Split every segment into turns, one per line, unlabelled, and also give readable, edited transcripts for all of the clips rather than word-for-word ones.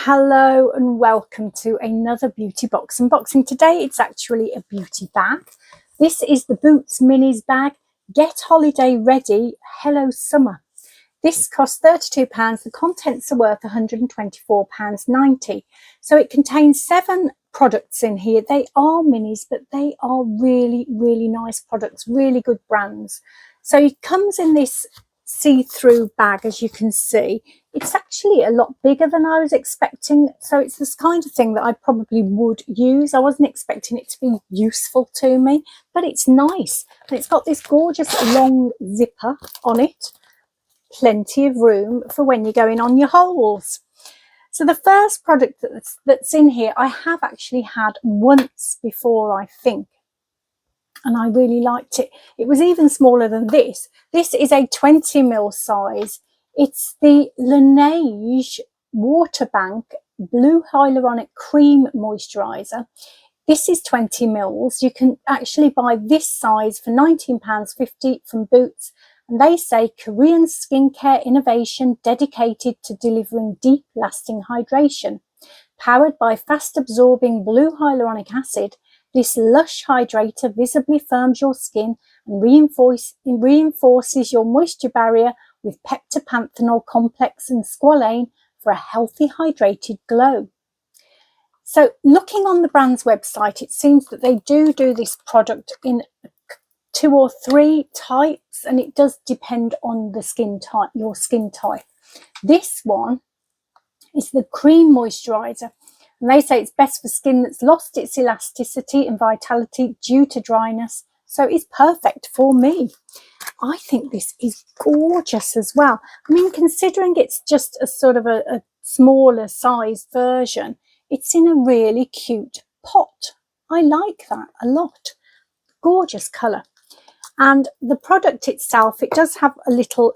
Hello and welcome to another beauty box unboxing. Today it's actually a beauty bag. This is the Boots Minis bag. Get holiday ready. Hello summer. This costs £32. The contents are worth £124.90. So it contains 7 products in here. They are minis, but they are really, really nice products, really good brands. So it comes in this see-through bag, as you can see. It's actually a lot bigger than I was expecting, so it's this kind of thing that I probably would use. I wasn't expecting it to be useful to me, but it's nice, and it's got this gorgeous long zipper on it. Plenty of room for when you're going on your holes. So the first product that's in here I have actually had once before, I think, and I really liked it. It was even smaller than this. This is a 20ml size. It's the Laneige Water Bank Blue Hyaluronic Cream Moisturizer. This is 20 mils. You can actually buy this size for £19.50 from Boots. And they say Korean skincare innovation dedicated to delivering deep lasting hydration. Powered by fast absorbing blue hyaluronic acid, this lush hydrator visibly firms your skin and reinforces your moisture barrier with peptopanthenol complex and squalane for a healthy hydrated glow. So looking on the brand's website, it seems that they do this product in 2 or 3 types, and it does depend on the skin type, your skin type. This one is the cream moisturizer, and they say it's best for skin that's lost its elasticity and vitality due to dryness, so it's perfect for me. I think this is gorgeous as well. I mean, considering it's just a sort of a smaller size version, it's in a really cute pot. I like that a lot. Gorgeous colour. And the product itself, it does have a little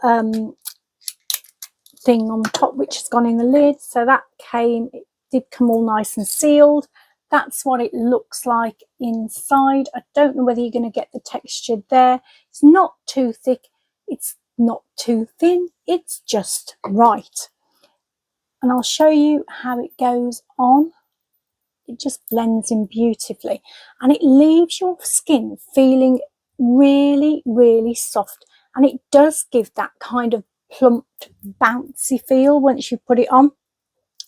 thing on the top which has gone in the lid, so that it did come all nice and sealed. That's what it looks like inside. I don't know whether you're going to get the texture there. It's not too thick, it's not too thin, it's just right. And I'll show you how it goes on. It just blends in beautifully, and it leaves your skin feeling really, really soft, and it does give that kind of plumped, bouncy feel once you put it on.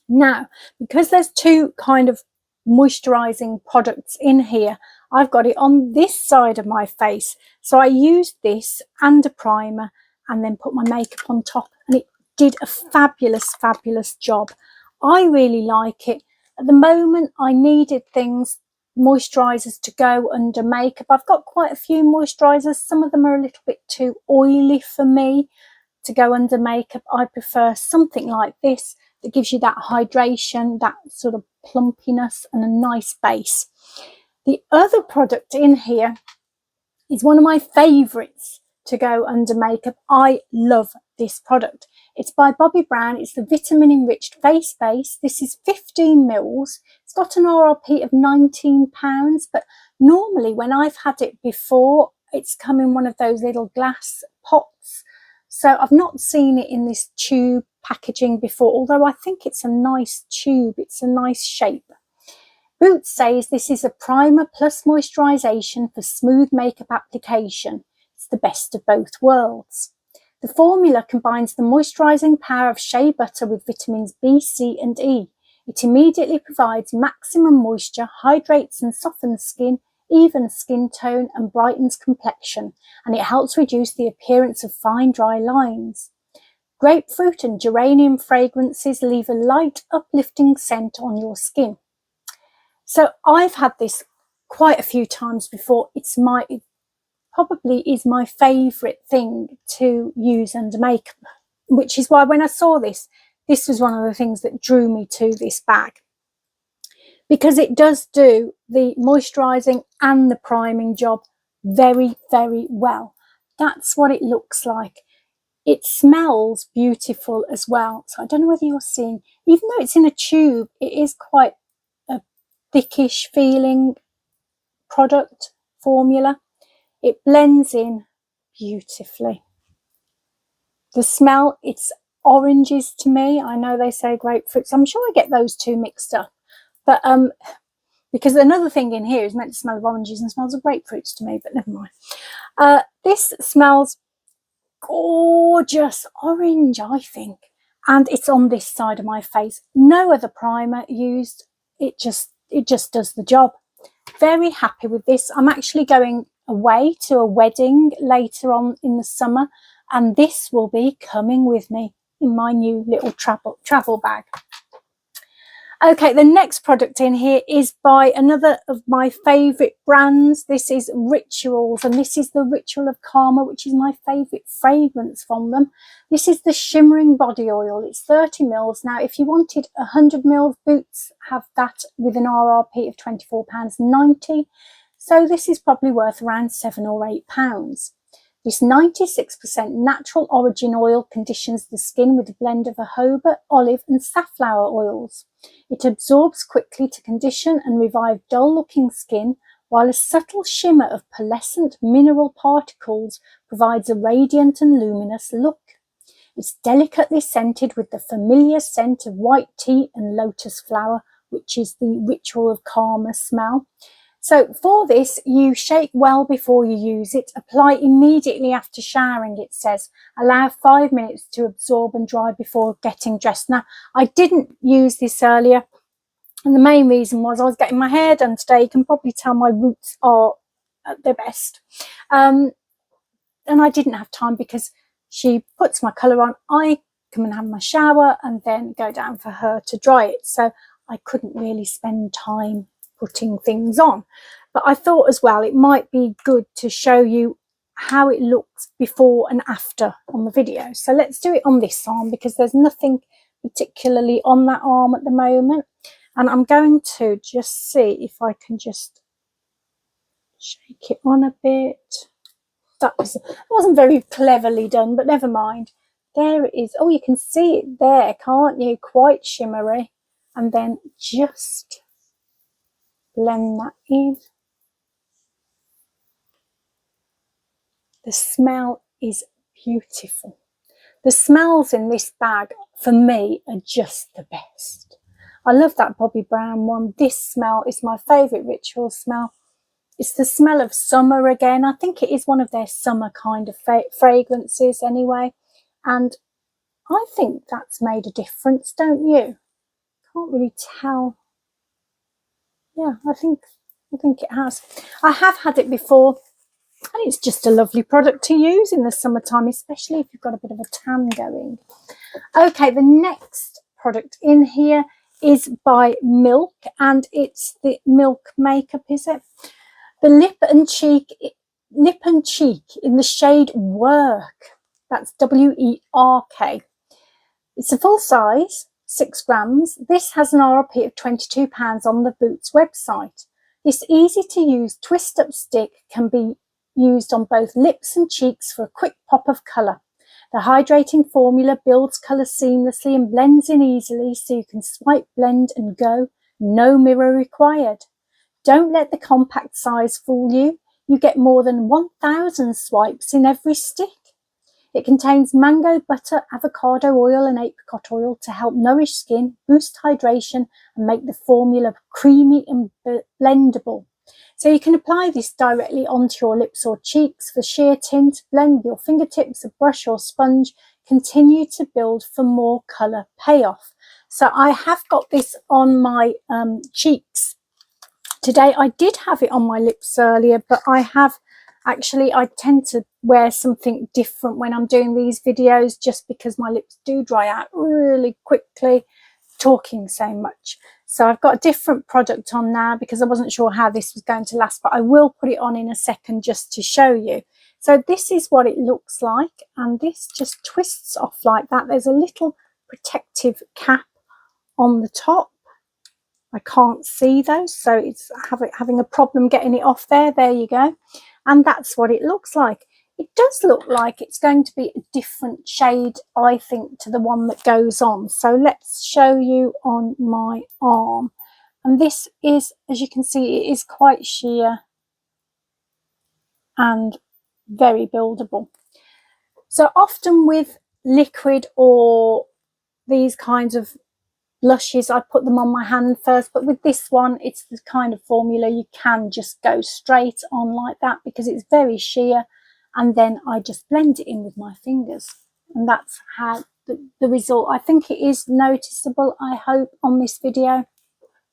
Now, because there's 2 kind of moisturizing products in here, I've got it on this side of my face, so I used this and a primer and then put my makeup on top, and it did a fabulous job. I really like it. At the moment I needed moisturizers to go under makeup. I've got quite a few moisturizers. Some of them are a little bit too oily for me to go under makeup. I prefer something like this that gives you that hydration, that sort of plumpiness, and a nice base. The other product in here is one of my favorites to go under makeup. I love this product. It's by Bobbi Brown. It's the vitamin enriched face base. This is 15 mils. It's got an RRP of £19, but normally when I've had it before, it's come in one of those little glass pots. So I've not seen it in this tube packaging before, although I think it's a nice tube. It's a nice shape. Boots says this is a primer plus moisturization for smooth makeup application. It's the best of both worlds. The formula combines the moisturizing power of shea butter with vitamins B, C and E. It immediately provides maximum moisture, hydrates and softens skin, evens skin tone and brightens complexion, and it helps reduce the appearance of fine dry lines. Grapefruit and geranium fragrances leave a light uplifting scent on your skin. So I've had this quite a few times before. It probably is my favourite thing to use under makeup, which is why when I saw this was one of the things that drew me to this bag, because it does do the moisturising and the priming job very, very well. That's what it looks like. It smells beautiful as well. So I don't know whether you're seeing, even though it's in a tube, it is quite a thickish feeling product formula. It blends in beautifully. The smell, it's oranges to me. I know they say grapefruit, so I'm sure I get those two mixed up. But because another thing in here is meant to smell of oranges and smells of grapefruits to me, but never mind. This smells gorgeous orange, I think, and it's on this side of my face. No other primer used. It just does the job. Very happy with this. I'm actually going away to a wedding later on in the summer, and this will be coming with me in my new little travel bag. Okay, the next product in here is by another of my favourite brands. This is Rituals, and this is the Ritual of Karma, which is my favourite fragrance from them. This is the shimmering body oil. It's 30 mils. Now, if you wanted 100 mils, Boots have that with an RRP of £24.90. So this is probably worth around £7 or £8. This 96% natural origin oil conditions the skin with a blend of jojoba, olive and safflower oils. It absorbs quickly to condition and revive dull-looking skin, while a subtle shimmer of pearlescent mineral particles provides a radiant and luminous look. It's delicately scented with the familiar scent of white tea and lotus flower, which is the Ritual of Karma smell. So for this, you shake well before you use it. Apply immediately after showering, it says. Allow 5 minutes to absorb and dry before getting dressed. Now, I didn't use this earlier, and the main reason was I was getting my hair done today. You can probably tell my roots are at their best. And I didn't have time because she puts my colour on. I come and have my shower and then go down for her to dry it. So I couldn't really spend time putting things on, but I thought as well it might be good to show you how it looks before and after on the video. So let's do it on this arm because there's nothing particularly on that arm at the moment, and I'm going to just see if I can just shake it on a bit. That wasn't very cleverly done, but never mind. There it is. Oh, you can see it there, can't you? Quite shimmery. And then just blend that in. The smell is beautiful. The smells in this bag for me are just the best. I love that Bobbi Brown one. This smell is my favourite Ritual smell. It's the smell of summer again. I think it is one of their summer kind of fragrances anyway, and I think that's made a difference, don't you? Can't really tell. Yeah, I think it has. I have had it before, and it's just a lovely product to use in the summertime, especially if you've got a bit of a tan going. Okay, the next product in here is by Milk, and it's the Milk Makeup, is it? The Lip and Cheek in the shade Work. That's W-E-R-K. It's a full size, 6 grams. This has an RRP of £22 on the Boots website. This easy to use twist up stick can be used on both lips and cheeks for a quick pop of colour. The hydrating formula builds colour seamlessly and blends in easily, so you can swipe, blend and go. No mirror required. Don't let the compact size fool you. You get more than 1,000 swipes in every stick. It contains mango butter, avocado oil and apricot oil to help nourish skin, boost hydration and make the formula creamy and blendable. So you can apply this directly onto your lips or cheeks for sheer tint, blend with your fingertips, a brush or sponge, continue to build for more colour payoff. So I have got this on my cheeks today. I did have it on my lips earlier, but I tend to wear something different when I'm doing these videos just because my lips do dry out really quickly talking so much. So I've got a different product on now because I wasn't sure how this was going to last, but I will put it on in a second just to show you. So this is what it looks like, and this just twists off like that. There's a little protective cap on the top. I can't see those, so it's having a problem getting it off there. There you go. And that's what it looks like. It does look like it's going to be a different shade, I think, to the one that goes on. So let's show you on my arm. And this is, as you can see, it is quite sheer and very buildable. So often with liquid or these kinds of blushes, I put them on my hand first, but with this one, it's the kind of formula you can just go straight on like that because it's very sheer, and then I just blend it in with my fingers, and that's how the result. I think it is noticeable, I hope, on this video,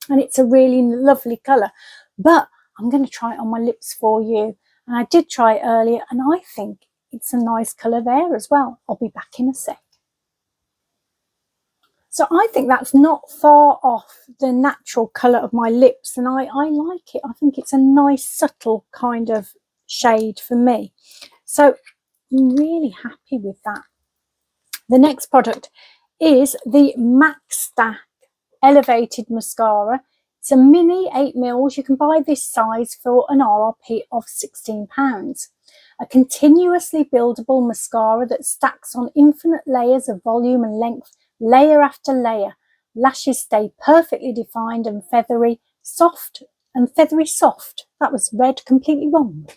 and it's a really lovely colour. But I'm going to try it on my lips for you, and I did try it earlier, and I think it's a nice colour there as well. I'll be back in a sec. So I think that's not far off the natural colour of my lips, and I like it. I think it's a nice subtle kind of shade for me. So I'm really happy with that. The next product is the Max Stack Elevated Mascara. It's a mini 8 mils. You can buy this size for an RRP of £16. A continuously buildable mascara that stacks on infinite layers of volume and length, layer after layer. Lashes stay perfectly defined and feathery soft. That was read completely wrong.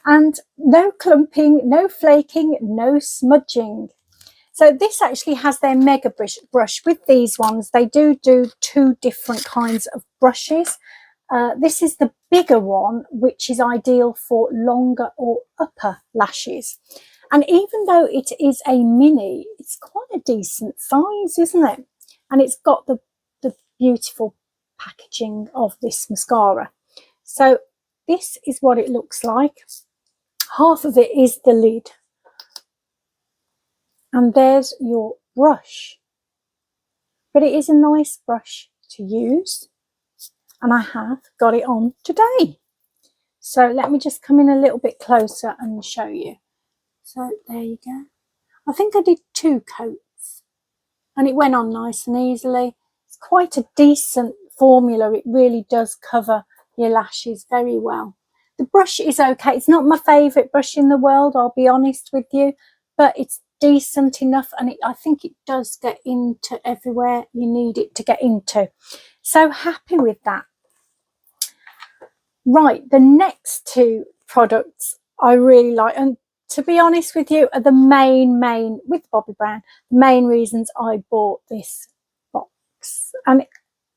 And no clumping, no flaking, no smudging. So this actually has their mega brush. With these ones, they do 2 different kinds of brushes. This is the bigger one, which is ideal for longer or upper lashes. And even though it is a mini, it's quite a decent size, isn't it? And it's got the beautiful packaging of this mascara. So this is what it looks like. Half of it is the lid. And there's your brush. But it is a nice brush to use. And I have got it on today. So let me just come in a little bit closer and show you. So there you go. I think I did 2 coats. And it went on nice and easily. It's quite a decent formula. It really does cover your lashes very well. The brush is okay. It's not my favourite brush in the world, I'll be honest with you. But it's decent enough, and I think it does get into everywhere you need it to get into. So happy with that. Right, the next 2 products I really like, and to be honest with you, are the main with Bobbi Brown, the main reasons I bought this box. And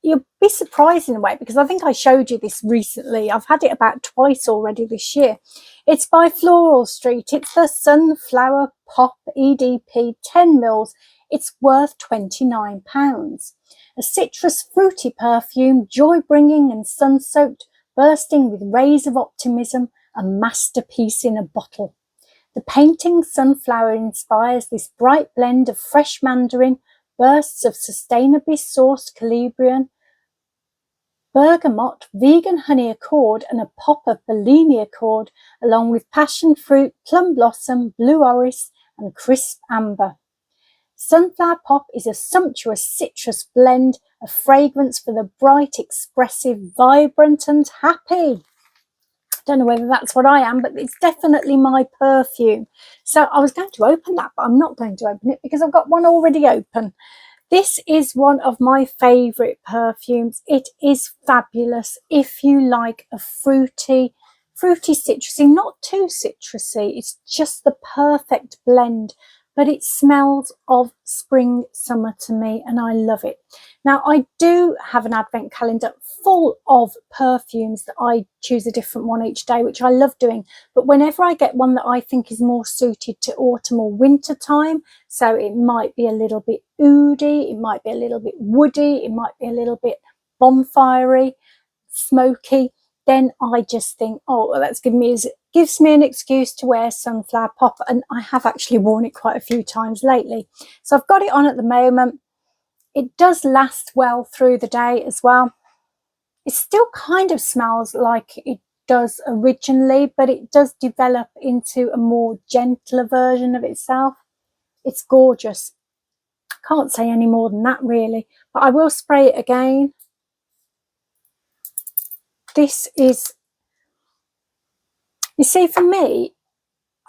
you'll be surprised in a way, because I think I showed you this recently. I've had it about twice already this year. It's by Floral Street. It's the Sunflower Pop EDP 10 mils. It's worth £29. A citrus fruity perfume, joy-bringing and sun-soaked, bursting with rays of optimism, a masterpiece in a bottle. The painting sunflower inspires this bright blend of fresh mandarin, bursts of sustainably sourced calabrian, bergamot, vegan honey accord, and a pop of Bellini accord, along with passion fruit, plum blossom, blue orris, and crisp amber. Sunflower Pop is a sumptuous citrus blend, a fragrance for the bright, expressive, vibrant, and happy. Don't know whether that's what I am, but it's definitely my perfume. So I was going to open that, but I'm not going to open it because I've got one already open. This is one of my favourite perfumes. It is fabulous if you like a fruity citrusy, not too citrusy. It's just the perfect blend, but it smells of spring, summer to me, and I love it. Now, I do have an advent calendar full of perfumes that I choose a different one each day, which I love doing. But whenever I get one that I think is more suited to autumn or winter time, so it might be a little bit oody, it might be a little bit woody, it might be a little bit bonfirey, smoky, then I just think, oh, well, that's gives me an excuse to wear Sunflower Pop, and I have actually worn it quite a few times lately. So I've got it on at the moment. It does last well through the day as well. It still kind of smells like it does originally, but it does develop into a more gentler version of itself. It's gorgeous. Can't say any more than that really, but I will spray it again. This is, you see, for me,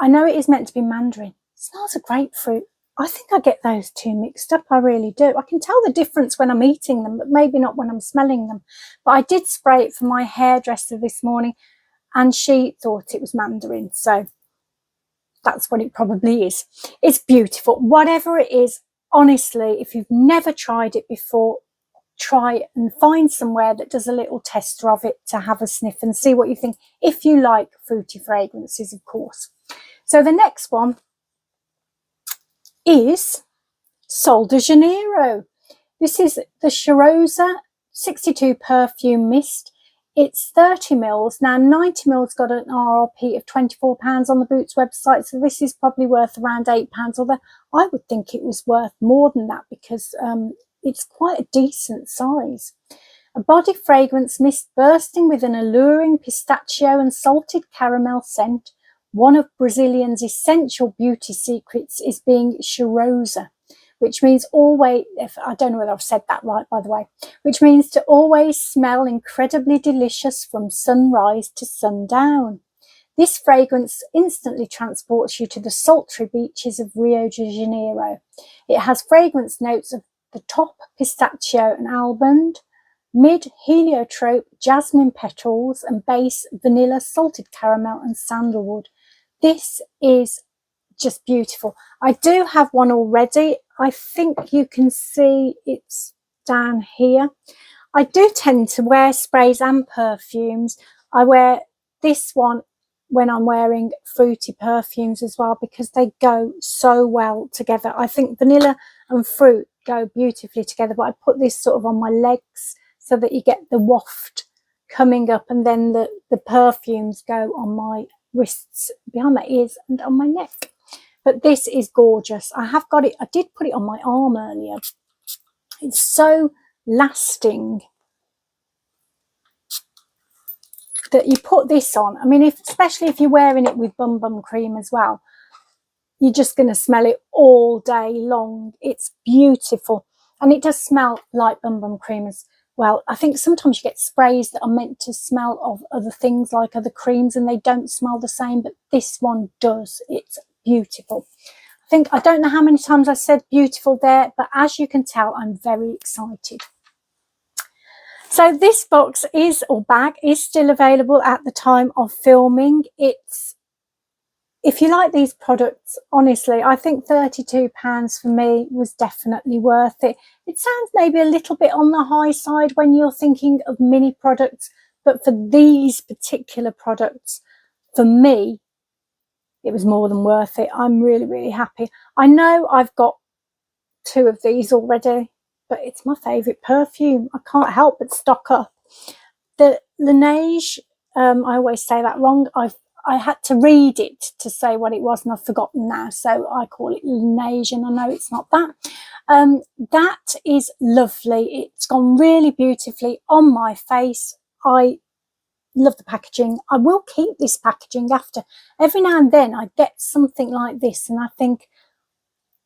I know it is meant to be mandarin. It smells of grapefruit. I think I get those 2 mixed up. I really do. I can tell the difference when I'm eating them, but maybe not when I'm smelling them. But I did spray it for my hairdresser this morning, and she thought it was mandarin. So that's what it probably is. It's beautiful. Whatever it is, honestly, if you've never tried it before, try and find somewhere that does a little tester of it to have a sniff and see what you think, if you like fruity fragrances, of course. So the next one is Sol de Janeiro. This is the Cheirosa 62 perfume mist. It's 30 mils. Now 90 mils got an RRP of £24 on the Boots website, so this is probably worth around £8, although I would think it was worth more than that because it's quite a decent size. A body fragrance mist bursting with an alluring pistachio and salted caramel scent. One of Brazilian's essential beauty secrets is being cheirosa, which means always, I don't know whether I've said that right, by the way, which means to always smell incredibly delicious from sunrise to sundown. This fragrance instantly transports you to the sultry beaches of Rio de Janeiro. It has fragrance notes of the top pistachio and almond, mid heliotrope jasmine petals, and base vanilla, salted caramel and sandalwood. This is just beautiful. I do have one already. I think you can see it's down here. I do tend to wear sprays and perfumes. I wear this one when I'm wearing fruity perfumes as well because they go so well together. I think vanilla and fruit go beautifully together, but I put this sort of on my legs so that you get the waft coming up, and then the perfumes go on my wrists, behind my ears and on my neck. But this is gorgeous. I have got it. I did put it on my arm earlier. It's so lasting that you put this on. I mean, especially if you're wearing it with Bum Bum cream as well, you're just going to smell it all day long. It's beautiful. And it does smell like Bum Bum cream as well. I think sometimes you get sprays that are meant to smell of other things like other creams and they don't smell the same, but this one does. It's beautiful. I don't know how many times I said beautiful there, but as you can tell, I'm very excited. So this box is, or bag, is still available at the time of filming. If you like these products, honestly, I think £32 for me was definitely worth it. It sounds maybe a little bit on the high side when you're thinking of mini products, but for these particular products, for me, it was more than worth it. I'm really, really happy. I know I've got 2 of these already, but it's my favourite perfume. I can't help but stock up. The Laneige, I always say that wrong. I had to read it to say what it was and I've forgotten now, so I call it Laneige and I know it's not that. That is lovely. It's gone really beautifully on my face. I love the packaging. I will keep this packaging after. Every now and then I get something like this and I think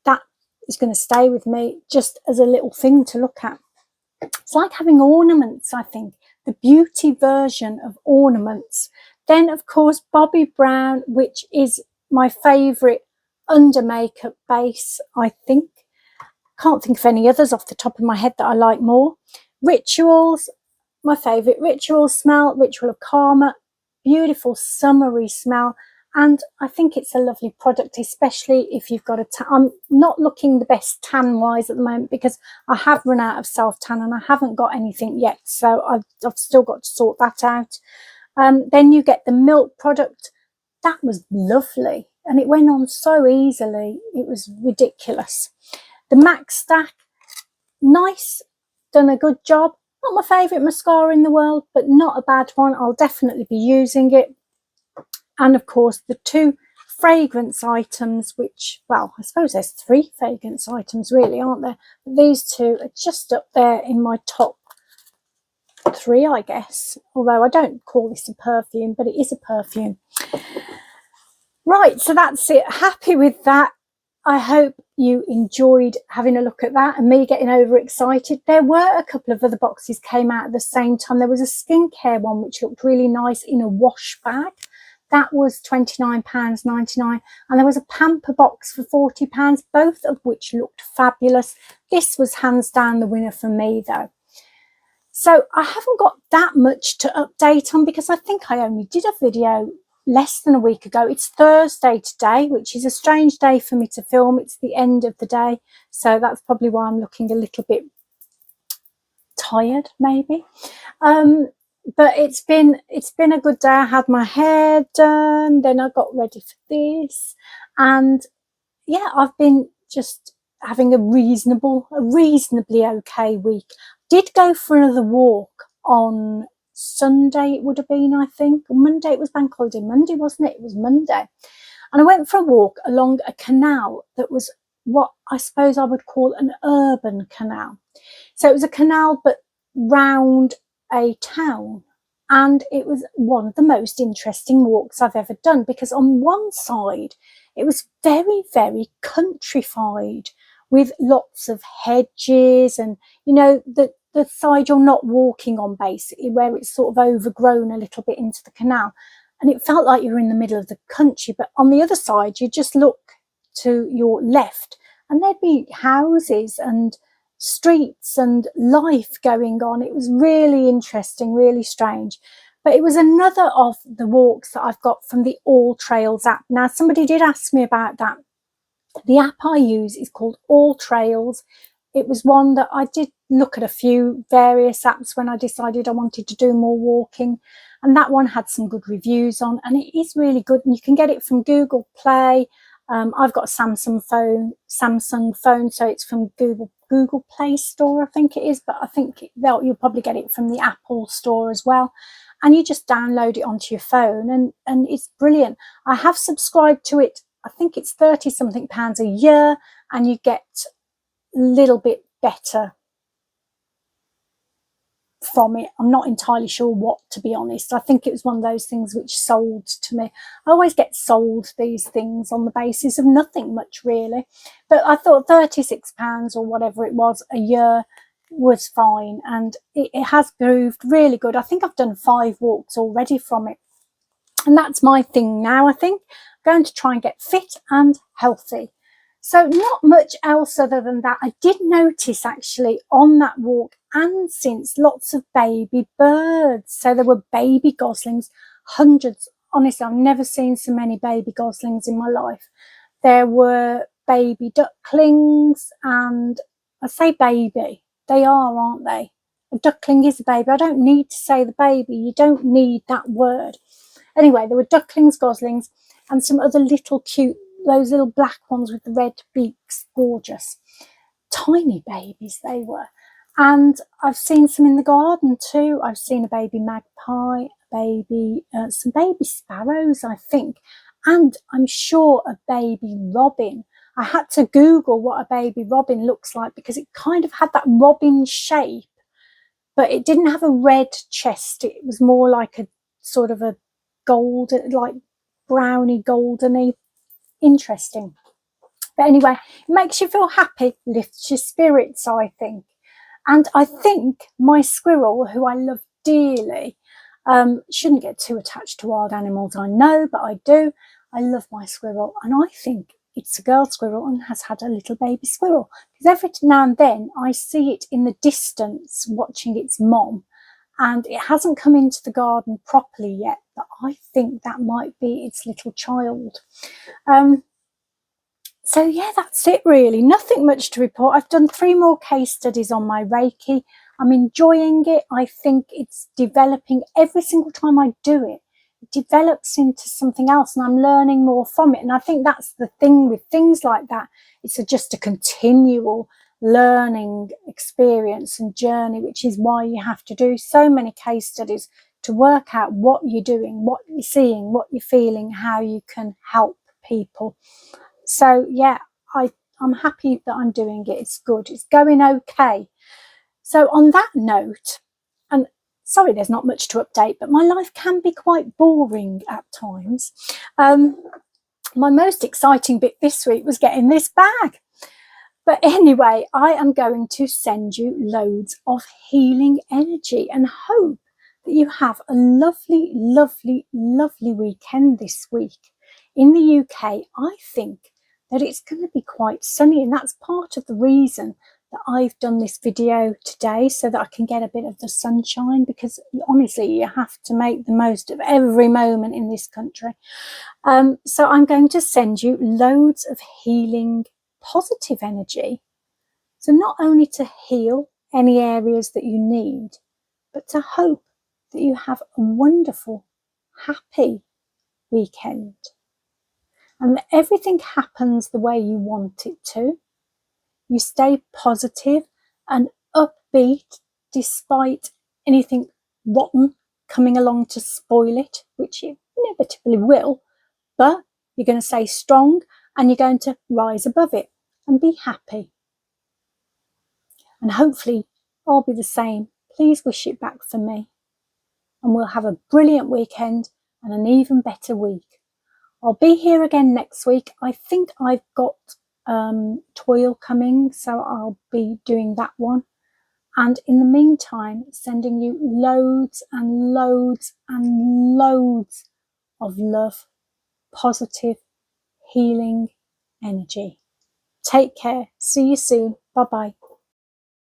that is going to stay with me just as a little thing to look at. It's like having ornaments, I think, the beauty version of ornaments. Then, of course, Bobbi Brown, which is my favourite under makeup base, I think. Can't think of any others off the top of my head that I like more. Rituals, my favourite ritual smell, Ritual of Karma. Beautiful summery smell. And I think it's a lovely product, especially if you've got a tan. I'm not looking the best tan-wise at the moment because I have run out of self-tan and I haven't got anything yet. So I've still got to sort that out. Then you get the milk product. That was lovely. And it went on so easily. It was ridiculous. The MAC stack, nice. Done a good job. Not my favourite mascara in the world, but not a bad one. I'll definitely be using it. And of course, the 2 fragrance items, which, well, I suppose there's 3 fragrance items really, aren't there? But these 2 are just up there in my top 3, I guess. Although I don't call this a perfume, but it is a perfume. Right, so that's it. Happy with that. I hope you enjoyed having a look at that and me getting overexcited. There were a couple of other boxes came out at the same time. There was a skincare one which looked really nice in a wash bag. That was £29.99, and there was a pamper box for £40, both of which looked fabulous. This was hands down the winner for me though. So I haven't got that much to update on because I think I only did a video less than a week ago. It's Thursday today, which is a strange day for me to film. It's the end of the day, so that's probably why I'm looking a little bit tired, maybe. But it's been a good day. I had my hair done, then I got ready for this, and yeah, I've been just having a reasonably okay week. Did go for another walk on Sunday, it would have been, I think. Monday, it was bank holiday Monday, wasn't it? It was Monday. And I went for a walk along a canal that was what I suppose I would call an urban canal. So it was a canal, but round a town. And it was one of the most interesting walks I've ever done, because on one side, it was very, very countrified with lots of hedges and, you know, the side you're not walking on, basically, where it's sort of overgrown a little bit into the canal. And it felt like you were in the middle of the country. But on the other side, you just look to your left and there'd be houses and streets and life going on. It was really interesting, really strange. But it was another of the walks that I've got from the All Trails app. Now, somebody did ask me about that. The app I use is called All Trails. It was one that I did look at a few various apps when I decided I wanted to do more walking, and that one had some good reviews on, and it is really good. And you can get it from Google Play. I've got a Samsung phone, so it's from Google Play Store, I think it is, but I think you'll probably get it from the Apple Store as well. And you just download it onto your phone, and it's brilliant. I have subscribed to it. I think it's £30-something a year, and you get a little bit better from it. I'm not entirely sure what, to be honest. I think it was one of those things which sold to me. I always get sold these things on the basis of nothing much, really. But I thought £36 or whatever it was a year was fine, and it has proved really good. I think I've done 5 walks already from it, and that's my thing now. I think I'm going to try and get fit and healthy. So not much else other than that. I did notice actually on that walk and since, lots of baby birds. So there were baby goslings, hundreds. Honestly, I've never seen so many baby goslings in my life. There were baby ducklings, and I say baby, they are, aren't they? A duckling is a baby. I don't need to say the baby. You don't need that word. Anyway, there were ducklings, goslings, and some other little cute, those little black ones with the red beaks, gorgeous. Tiny babies they were. And I've seen some in the garden too. I've seen a baby magpie, some baby sparrows, I think, and I'm sure a baby robin. I had to Google what a baby robin looks like, because it kind of had that robin shape, but it didn't have a red chest. It was more like a sort of a golden, like browny, goldeny. Interesting. But anyway, it makes you feel happy, lifts your spirits, I think. And I think my squirrel, who I love dearly, shouldn't get too attached to wild animals, I know, but I do. I love my squirrel, and I think it's a girl squirrel and has had a little baby squirrel, because every now and then I see it in the distance watching its mom, and it hasn't come into the garden properly yet, but I think that might be its little child. So yeah, that's it really. Nothing much to report. I've done 3 more case studies on my Reiki. I'm enjoying it. I think it's developing every single time I do it. It develops into something else, and I'm learning more from it. And I think that's the thing with things like that. It's just a continual learning experience and journey, which is why you have to do so many case studies to work out what you're doing, what you're seeing, what you're feeling, how you can help people. So yeah, I'm happy that I'm doing it. It's good. It's going okay. So on that note, and sorry, there's not much to update, but my life can be quite boring at times. My most exciting bit this week was getting this bag. But anyway, I am going to send you loads of healing energy and hope that you have a lovely, lovely, lovely weekend this week. In the UK, I think that it's going to be quite sunny, and that's part of the reason that I've done this video today so that I can get a bit of the sunshine, because honestly you have to make the most of every moment in this country. So I'm going to send you loads of healing positive energy, so not only to heal any areas that you need, but to hope that you have a wonderful, happy weekend, and that everything happens the way you want it to. You stay positive and upbeat despite anything rotten coming along to spoil it, which it inevitably will, but you're going to stay strong and you're going to rise above it and be happy. And hopefully I'll be the same. Please wish it back for me, and we'll have a brilliant weekend and an even better week. I'll be here again next week. I think I've got toil coming, so I'll be doing that one. And in the meantime, sending you loads and loads and loads of love, positive, healing energy. Take care. See you soon. Bye bye.